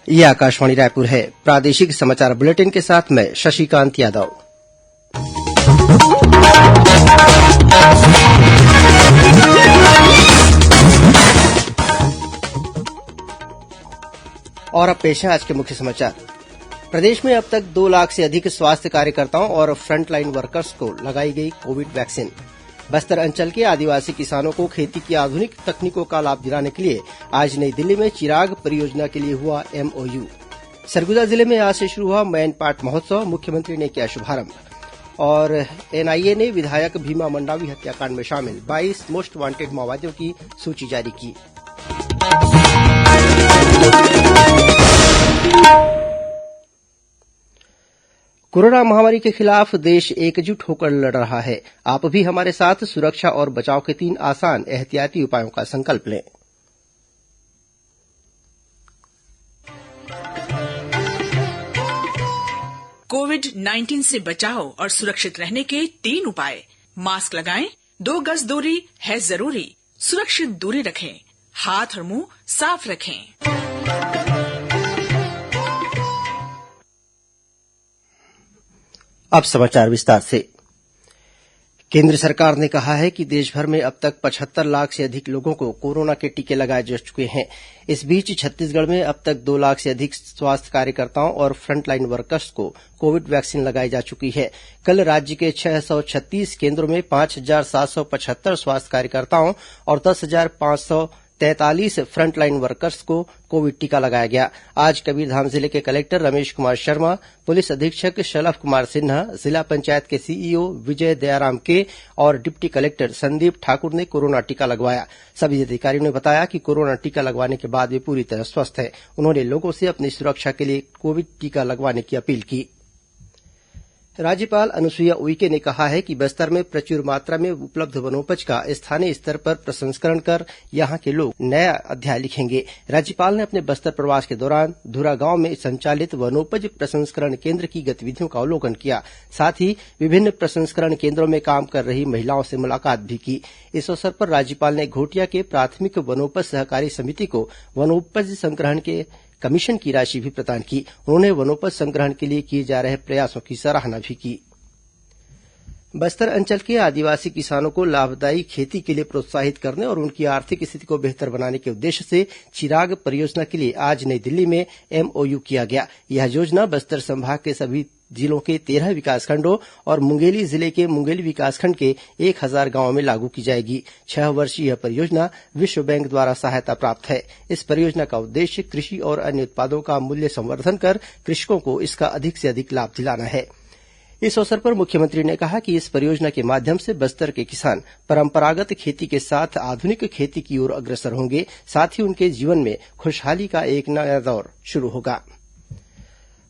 ये आकाशवाणी रायपुर है। प्रादेशिक समाचार बुलेटिन के साथ मैं शशिकांत यादव। और अब पेश है आज के मुख्य समाचार। प्रदेश में अब तक 2 लाख से अधिक स्वास्थ्य कार्यकर्ताओं और फ्रंटलाइन वर्कर्स को लगाई गई कोविड वैक्सीन। बस्तर अंचल के आदिवासी किसानों को खेती की आधुनिक तकनीकों का लाभ दिलाने के लिए आज नई दिल्ली में चिराग परियोजना के लिए हुआ MOU। सरगुजा जिले में आज से शुरू हुआ मैनपाट महोत्सव, मुख्यमंत्री ने किया शुभारंभ। और NIA ने विधायक भीमा मंडावी हत्याकांड में शामिल 22 मोस्ट वांटेड माओवादियों की सूची जारी की। कोरोना महामारी के खिलाफ देश एकजुट होकर लड़ रहा है। आप भी हमारे साथ सुरक्षा और बचाव के 3 आसान एहतियाती उपायों का संकल्प लें। कोविड-19 से बचाव और सुरक्षित रहने के 3 उपाय। मास्क लगाएं, 2 गज दूरी है जरूरी, सुरक्षित दूरी रखें, हाथ और मुंह साफ रखें। अब समाचार विस्तार से। केंद्र सरकार ने कहा है कि देशभर में अब तक 75 लाख से अधिक लोगों को कोरोना के टीके लगाए जा चुके हैं। इस बीच छत्तीसगढ़ में अब तक 2 लाख से अधिक स्वास्थ्य कार्यकर्ताओं और फ्रंटलाइन वर्कर्स को कोविड वैक्सीन लगाई जा चुकी है। कल राज्य के 636 केंद्रों में 5,775 स्वास्थ्य कार्यकर्ताओं और 10,543 फ्रंटलाइन वर्कर्स को कोविड टीका लगाया गया। आज कबीरधाम जिले के कलेक्टर रमेश कुमार शर्मा, पुलिस अधीक्षक शलभ कुमार सिन्हा, जिला पंचायत के CEO विजय दयाराम के और डिप्टी कलेक्टर संदीप ठाकुर ने कोरोना टीका लगवाया। सभी अधिकारियों ने बताया कि कोरोना टीका लगवाने के बाद वे पूरी तरह स्वस्थ हैं। उन्होंने लोगों से अपनी सुरक्षा के लिए कोविड टीका लगवाने की अपील की। राज्यपाल अनुसुईया उइके ने कहा है कि बस्तर में प्रचुर मात्रा में उपलब्ध वनोपज का स्थानीय स्तर पर प्रसंस्करण कर यहां के लोग नया अध्याय लिखेंगे। राज्यपाल ने अपने बस्तर प्रवास के दौरान धुरा गांव में संचालित वनोपज प्रसंस्करण केन्द्र की गतिविधियों का अवलोकन किया। साथ ही विभिन्न प्रसंस्करण केन्द्रों में काम कर रही महिलाओं से मुलाकात भी की। इस अवसर पर राज्यपाल ने घोटिया के प्राथमिक वनोपज सहकारी समिति को वनोपज संग्रहण के कमीशन की राशि भी प्रदान की। उन्होंने वनोपज संग्रहण के लिए किए जा रहे प्रयासों की सराहना भी की। बस्तर अंचल के आदिवासी किसानों को लाभदायी खेती के लिए प्रोत्साहित करने और उनकी आर्थिक स्थिति को बेहतर बनाने के उद्देश्य से चिराग परियोजना के लिए आज नई दिल्ली में MOU किया गया। यह योजना बस्तर संभाग के सभी जिलों के 13 विकासखंडों और मुंगेली जिले के मुंगेली विकासखंड के 1000 गांवों में लागू की जाएगी। 6 वर्षीय यह परियोजना विश्व बैंक द्वारा सहायता प्राप्त है। इस परियोजना का उद्देश्य कृषि और अन्य उत्पादों का मूल्य संवर्धन कर कृषकों को इसका अधिक से अधिक लाभ दिलाना है। इस अवसर पर मुख्यमंत्री ने कहा कि इस परियोजना के माध्यम से बस्तर के किसान परंपरागत खेती के साथ आधुनिक खेती की ओर अग्रसर होंगे। साथ ही उनके जीवन में खुशहाली का एक नया दौर शुरू होगा।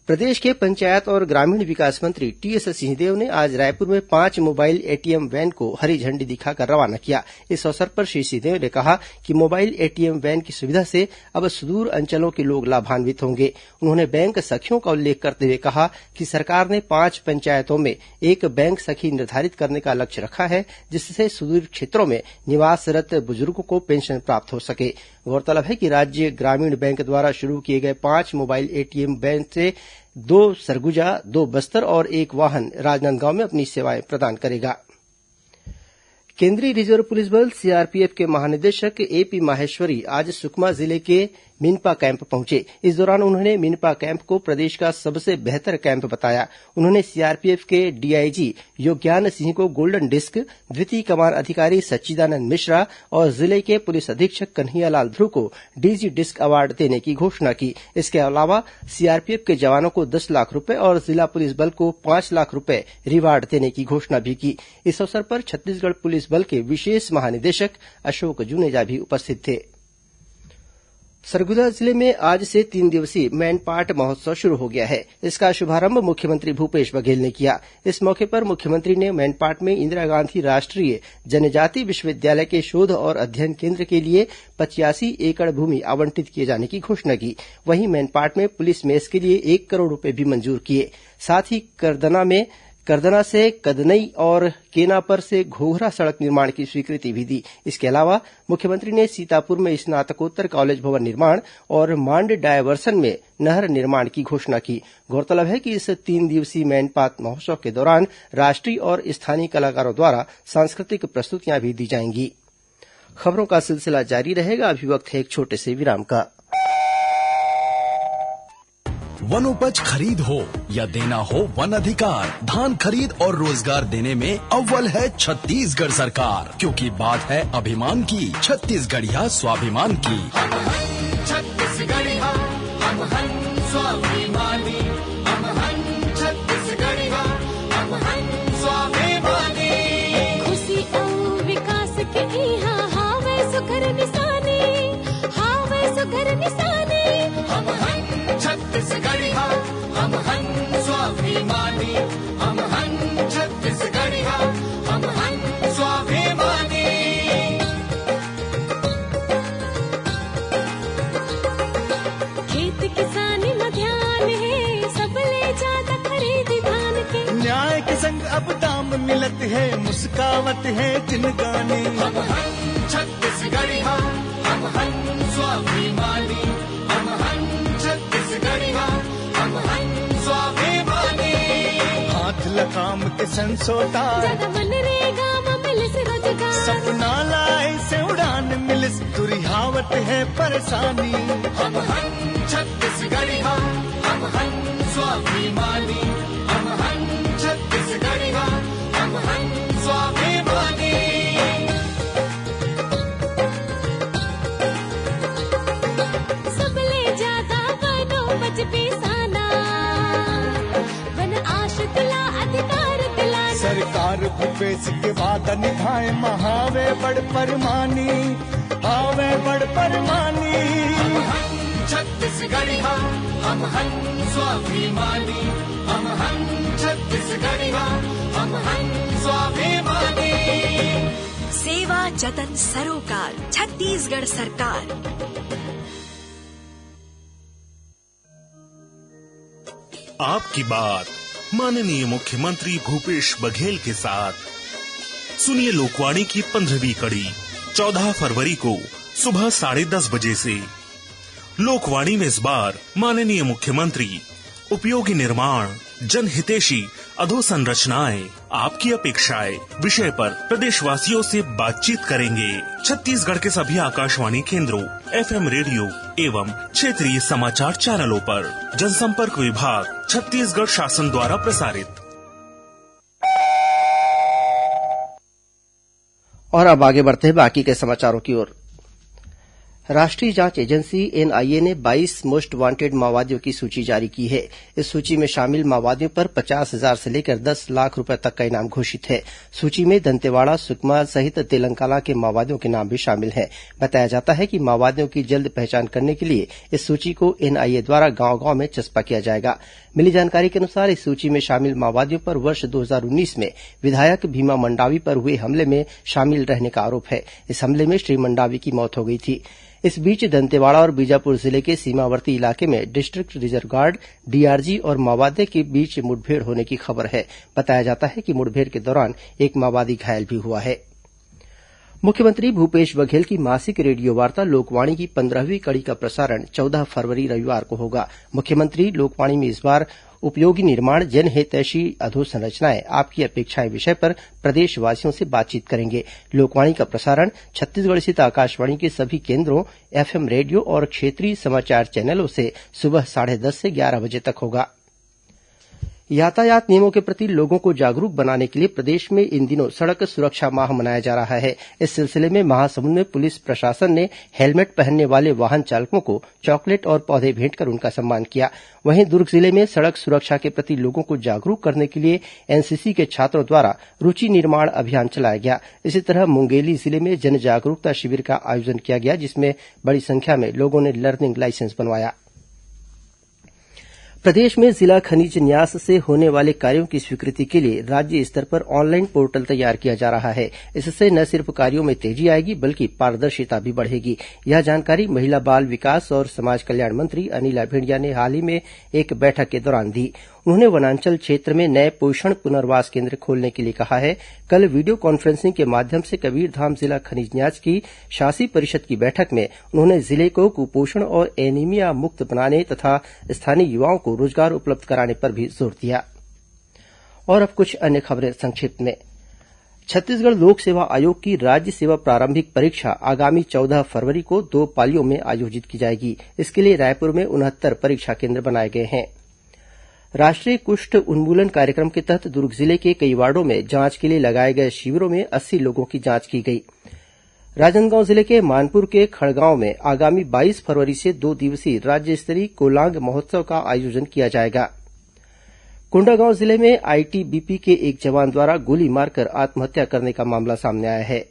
प्रदेश के पंचायत और ग्रामीण विकास मंत्री TS सिंहदेव ने आज रायपुर में 5 मोबाइल ATM वैन को हरी झंडी दिखाकर रवाना किया। इस अवसर पर श्री सिंहदेव ने कहा कि मोबाइल ATM वैन की सुविधा से अब सुदूर अंचलों के लोग लाभान्वित होंगे। उन्होंने बैंक सखियों का उल्लेख करते हुए कहा कि सरकार ने 5 पंचायतों में 1 बैंक सखी निर्धारित करने का लक्ष्य रखा है, जिससे सुदूर क्षेत्रों में निवासरत बुजुर्गों को पेंशन प्राप्त हो सके। गौरतलब है कि राज्य ग्रामीण बैंक द्वारा शुरू किए गए 5 मोबाइल ATM वैन से 2 सरगुजा, 2 बस्तर और 1 वाहन राजनांदगांव में अपनी सेवाएं प्रदान करेगा। केंद्रीय रिजर्व पुलिस बल CRPF के महानिदेशक AP माहेश्वरी आज सुकमा जिले के मिनपा कैंप पहुंचे। इस दौरान उन्होंने मिनपा कैंप को प्रदेश का सबसे बेहतर कैंप बताया। उन्होंने CRPF के DIG योज्ञान सिंह को गोल्डन डिस्क, द्वितीय कमान अधिकारी सच्चिदानंद मिश्रा और जिले के पुलिस अधीक्षक कन्हैयालाल ध्रुव को DG डिस्क अवार्ड देने की घोषणा की। इसके अलावा CRPF के जवानों को 10 लाख रूपये और जिला पुलिस बल को 5 लाख रूपये रिवार्ड देने की घोषणा भी की। इस अवसर पर छत्तीसगढ़ पुलिस बल के विशेष महानिदेशक अशोक जुनेजा भी उपस्थित थे। सरगुजा जिले में आज से 3 दिवसीय मैनपाट महोत्सव शुरू हो गया है। इसका शुभारंभ मुख्यमंत्री भूपेश बघेल ने किया। इस मौके पर मुख्यमंत्री ने मैनपाट में इंदिरा गांधी राष्ट्रीय जनजाति विश्वविद्यालय के शोध और अध्ययन केन्द्र के लिए 85 एकड़ भूमि आवंटित किए जाने की घोषणा की। वहीं मैनपाट में पुलिस मेस के लिए 1 करोड़ रूपये भी मंजूर किए। साथ ही करदना में करदना से कदनई और केनापर से घोघरा सड़क निर्माण की स्वीकृति भी दी। इसके अलावा मुख्यमंत्री ने सीतापुर में स्नातकोत्तर कॉलेज भवन निर्माण और मांड डायवर्सन में नहर निर्माण की घोषणा की। गौरतलब है कि इस 3 दिवसीय मैनपाट महोत्सव के दौरान राष्ट्रीय और स्थानीय कलाकारों द्वारा सांस्कृतिक प्रस्तुतियां भी दी जाएंगी। खबरों का सिलसिला जारी रहेगा। अभी वक्त है एक छोटे से विराम का। वन उपज खरीद हो या देना हो वन अधिकार, धान खरीद और रोजगार देने में अव्वल है छत्तीसगढ़ सरकार, क्योंकि बात है अभिमान की। छत्तीसगढ़िया स्वाभिमान की। छत्तीसगढ़िया हम हन स्वाभिमानी, हम हन छत्तीसगढ़िया हम हन स्वाभिमानी। खुशी और विकास के इहाँ हावे सुघर निशानी, हावे सुघर निशानी। हम हन छत्तीसगढ़िया हम हन स्वाभिमानी, हम हन छत्तीसगढ़िया हम हन स्वाभिमानी। खेत किसानी में ध्यान है, सब ले जाता खरीदी धान के। न्याय के संग अब दाम मिलत है, मुस्कावत है जिनगानी। हम हन छत्तीसगढ़िया हम हन स्वाभिमानी, हम हन छत्तीसगढ़िया हम हन स्वाभिमानी। हाथ लकाम के संसोता ज्यादा मनरेगा में मिलिस रोजगार। सपना लाए से उड़ान मिलिस, दुरिहावत है परेशानी। हम हन छत्तीसगढ़िया हम हन स्वाभिमानी, हम हन छत्तीसगढ़िया हम हन स्वाभिमानी। सब ले जाता बनो बच बेसाना, वन आश तुला अधिकार दिलाना। सरकार भूपेश के वादा निभाए, महावे बड़ परमानी, हावे बड़ परमानी। हम हन छत्तीसगढ़िया हम हन स्वाभिमानी, हम हन छत्तीसगढ़िया हम हन स्वाभिमानी। सेवा जतन सरोकार छत्तीसगढ़ सरकार। आपकी बात माननीय मुख्यमंत्री भूपेश बघेल के साथ सुनिए लोकवाणी की 15वीं कड़ी 14 फरवरी को सुबह 10:30 बजे से। लोकवाणी में इस बार माननीय मुख्यमंत्री उपयोगी निर्माण, जनहितैषी अधोसंरचनाएं, आपकी अपेक्षाएं विषय पर प्रदेशवासियों से बातचीत करेंगे। छत्तीसगढ़ के सभी आकाशवाणी केंद्रों, FM रेडियो एवं क्षेत्रीय समाचार चैनलों पर। जनसंपर्क विभाग, छत्तीसगढ़ शासन द्वारा प्रसारित। और अब आगे बढ़ते हैं बाकी के समाचारों की ओर। राष्ट्रीय जांच एजेंसी एनआईए ने 22 मोस्ट वांटेड माओवादियों की सूची जारी की है। इस सूची में शामिल माओवादियों पर 50,000 से लेकर 10 लाख रुपए तक का इनाम घोषित है। सूची में दंतेवाड़ा, सुकमा सहित तेलंगाना के माओवादियों के नाम भी शामिल हैं। बताया जाता है कि माओवादियों की जल्द पहचान करने के लिए इस सूची को एनआईए द्वारा गांव-गांव में चस्पा किया जाएगा। मिली जानकारी के अनुसार इस सूची में शामिल माओवादियों पर वर्ष 2019 में विधायक भीमा मंडावी पर हुए हमले में शामिल रहने का आरोप है। इस हमले में श्री मंडावी की मौत हो गई थी। इस बीच दंतेवाड़ा और बीजापुर जिले के सीमावर्ती इलाके में डिस्ट्रिक्ट रिजर्व गार्ड, डीआरजी और माओवादियों के बीच मुठभेड़ होने की खबर है। बताया जाता है कि मुठभेड़ के दौरान एक माओवादी घायल भी हुआ है। मुख्यमंत्री भूपेश बघेल की मासिक रेडियो वार्ता लोकवाणी की 15वीं कड़ी का प्रसारण 14 फरवरी रविवार को होगा। मुख्यमंत्री लोकवाणी में इस बार उपयोगी निर्माण, जनहितैषी अधोसंरचनाएं, आपकी अपेक्षाएं विषय पर प्रदेशवासियों से बातचीत करेंगे। लोकवाणी का प्रसारण छत्तीसगढ़ स्थित आकाशवाणी के सभी केंद्रों, FM रेडियो और क्षेत्रीय समाचार चैनलों से सुबह 10:30 से 11 बजे तक होगा। यातायात नियमों के प्रति लोगों को जागरूक बनाने के लिए प्रदेश में इन दिनों सड़क सुरक्षा माह मनाया जा रहा है। इस सिलसिले में महासमुंद में पुलिस प्रशासन ने हेलमेट पहनने वाले वाहन चालकों को चॉकलेट और पौधे भेंट कर उनका सम्मान किया। वहीं दुर्ग जिले में सड़क सुरक्षा के प्रति लोगों को जागरूक करने के लिए एनसीसी के छात्रों द्वारा रुचि निर्माण अभियान चलाया गया। इसी तरह मुंगेली जिले में जन जागरूकता शिविर का आयोजन किया गया, जिसमें बड़ी संख्या में लोगों ने लर्निंग लाइसेंस बनवाया। प्रदेश में जिला खनिज न्यास से होने वाले कार्यों की स्वीकृति के लिए राज्य स्तर पर ऑनलाइन पोर्टल तैयार किया जा रहा है। इससे न सिर्फ कार्यों में तेजी आएगी बल्कि पारदर्शिता भी बढ़ेगी। यह जानकारी महिला बाल विकास और समाज कल्याण मंत्री अनिला भेंडिया ने हाल ही में एक बैठक के दौरान दी। उन्होंने वनांचल क्षेत्र में नए पोषण पुनर्वास केन्द्र खोलने के लिए कहा है। कल वीडियो कॉन्फ्रेंसिंग के माध्यम से कबीरधाम जिला खनिज न्यास की शासी परिषद की बैठक में उन्होंने जिले को कुपोषण और एनीमिया मुक्त बनाने तथा स्थानीय युवाओं को रोजगार उपलब्ध कराने पर भी जोर दिया। और अब कुछ अन्य खबरें संक्षिप्त में। छत्तीसगढ़ लोक सेवा आयोग की राज्य सेवा प्रारंभिक परीक्षा आगामी 14 फरवरी को 2 पालियों में आयोजित की जाएगी। इसके लिए रायपुर में 69 परीक्षा केन्द्र बनाए गए हैं। राष्ट्रीय कुष्ठ उन्मूलन कार्यक्रम के तहत दुर्ग जिले के कई वार्डों में जांच के लिए लगाए गए शिविरों में 80 लोगों की जांच की गई। राजनांदगांव जिले के मानपुर के खड़गांव में आगामी 22 फरवरी से 2 दिवसीय राज्य स्तरीय कोलांग महोत्सव का आयोजन किया जाएगा। कोंडागांव जिले में आईटीबीपी के एक जवान द्वारा गोली मारकर आत्महत्या करने का मामला सामने आया है।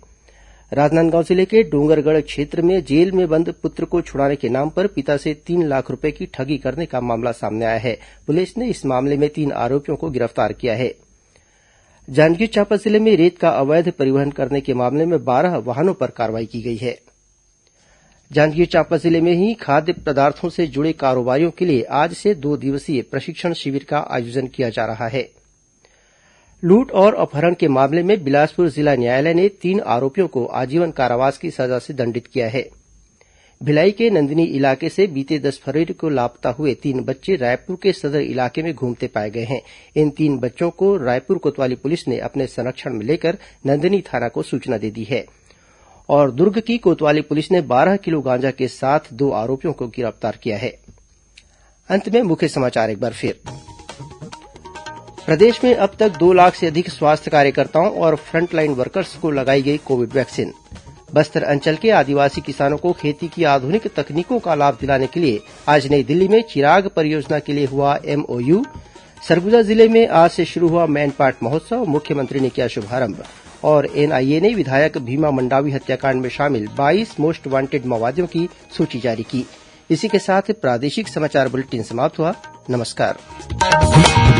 राजनांदगांव जिले के डोंगरगढ़ क्षेत्र में जेल में बंद पुत्र को छुड़ाने के नाम पर पिता से 3 लाख रूपये की ठगी करने का मामला सामने आया है। पुलिस ने इस मामले में 3 आरोपियों को गिरफ्तार किया है। जांजगीर चांपा जिले में रेत का अवैध परिवहन करने के मामले में 12 वाहनों पर कार्रवाई की गई है। जांजगीर चांपा जिले में ही खाद्य पदार्थों से जुड़े कारोबारियों के लिए आज से 2 दिवसीय प्रशिक्षण शिविर का आयोजन किया जा रहा है। लूट और अपहरण के मामले में बिलासपुर जिला न्यायालय ने 3 आरोपियों को आजीवन कारावास की सजा से दंडित किया है। भिलाई के नंदिनी इलाके से बीते 10 फरवरी को लापता हुए 3 बच्चे रायपुर के सदर इलाके में घूमते पाए गए हैं। इन 3 बच्चों को रायपुर कोतवाली पुलिस ने अपने संरक्षण में लेकर नंदिनी थाना को सूचना दे दी है। और दुर्ग की कोतवाली पुलिस ने 12 किलो गांजा के साथ 2 आरोपियों को गिरफ्तार किया है। अंत में मुख्य समाचार एक बार फिर। प्रदेश में अब तक 2 लाख से अधिक स्वास्थ्य कार्यकर्ताओं और फ्रंटलाइन वर्कर्स को लगाई गई कोविड वैक्सीन। बस्तर अंचल के आदिवासी किसानों को खेती की आधुनिक तकनीकों का लाभ दिलाने के लिए आज नई दिल्ली में चिराग परियोजना के लिए हुआ MOU। सरगुजा जिले में आज से शुरू हुआ मैनपाट महोत्सव, मुख्यमंत्री ने किया शुभारंभ। और NIA ने विधायक भीमा मंडावी हत्याकांड में शामिल 22 मोस्ट वांटेड माओवादियों की सूची जारी की। इसी के साथ प्रादेशिक समाचार बुलेटिन समाप्त हुआ। नमस्कार।